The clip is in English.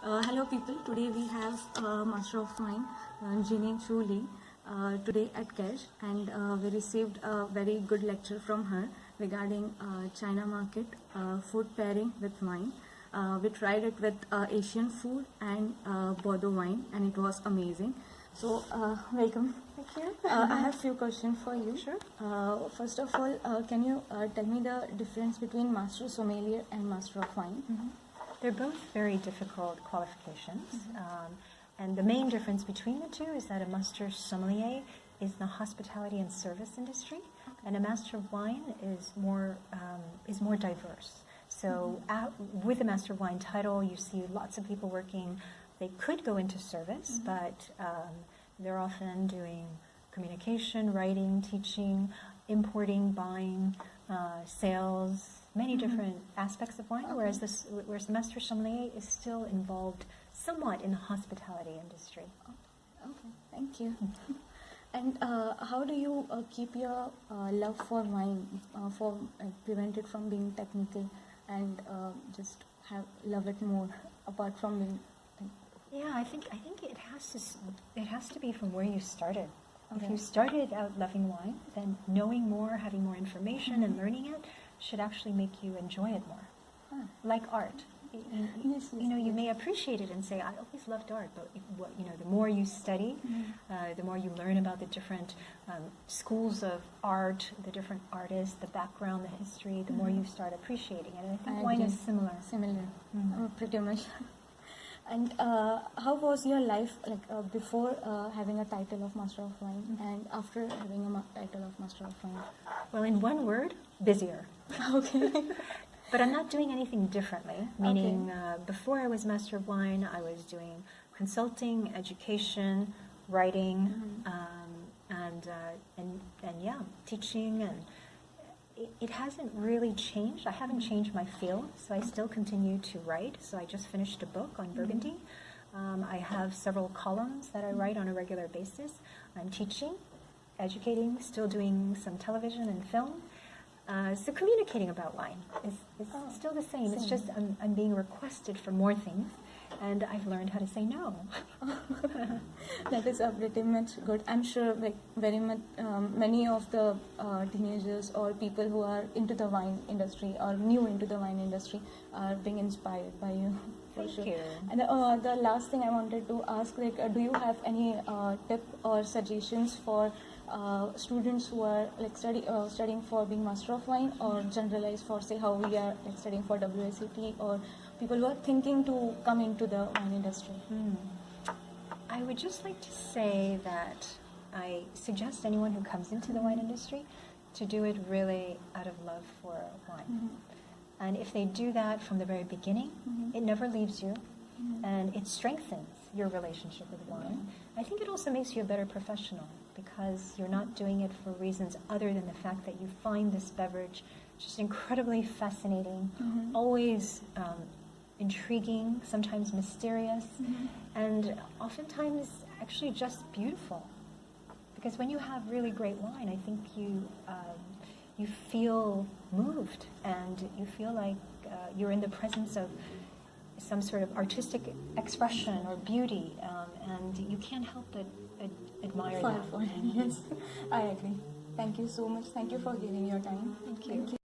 Hello people, today we have Master of Wine, Jeannie Cho Lee, today at Cash, and we received a very good lecture from her regarding China market, food pairing with wine. We tried it with Asian food and Bordeaux wine, and it was amazing. So welcome. Thank you. I have few questions for you. Sure. First of all, can you tell me the difference between Master Sommelier and Master of Wine? They're both very difficult qualifications. And the main difference between the two is that a master sommelier is in the hospitality and service industry, and a master of wine is more diverse. So with a master of wine title, you see lots of people working. They could go into service, but they're often doing communication, writing, teaching, importing, buying, sales, many different aspects of wine, whereas the master sommelier is still involved somewhat in the hospitality industry. Okay, thank you. And how do you keep your love for wine, prevent it from being technical and just love it more apart from being? Yeah, I think it has to be from where you started. Okay. If you started out loving wine, then knowing more, having more information, and learning it should actually make you enjoy it more. Like art. You may appreciate it and say, I always loved art, but the more you study, the more you learn about the different schools of art, the different artists, the background, the history, the more you start appreciating it. And I think wine is similar. Similar, pretty much. And how was your life before having a title of Master of Wine and after having a title of Master of Wine? Well, in one word, busier. Okay. But I'm not doing anything differently, meaning before I was Master of Wine, I was doing consulting, education, writing, and teaching, and it hasn't really changed. I haven't changed my field, so I still continue to write. So I just finished a book on Burgundy. I have several columns that I write on a regular basis. I'm teaching, educating, still doing some television and film. So communicating about wine is still the same. It's just I'm being requested for more things, and I've learned how to say no. That is pretty much good. I'm sure very much many of the teenagers or people who are into the wine industry or new into the wine industry are being inspired by you. Thank you. And the last thing I wanted to ask, do you have any tip or suggestions for students who are studying for being Master of Wine, or generalized for say how we are studying for WSET, or people who are thinking to come into the wine industry? I would just like to say that I suggest anyone who comes into the wine industry to do it really out of love for wine. And if they do that from the very beginning, it never leaves you, and it strengthens your relationship with wine. I think it also makes you a better professional, because you're not doing it for reasons other than the fact that you find this beverage just incredibly fascinating, always intriguing, sometimes mysterious, and oftentimes actually just beautiful. Because when you have really great wine, I think you feel moved, and you feel like you're in the presence of some sort of artistic expression or beauty, and you can't help but admire that. Yes, I agree. Thank you so much. Thank you for giving your time. Thank you.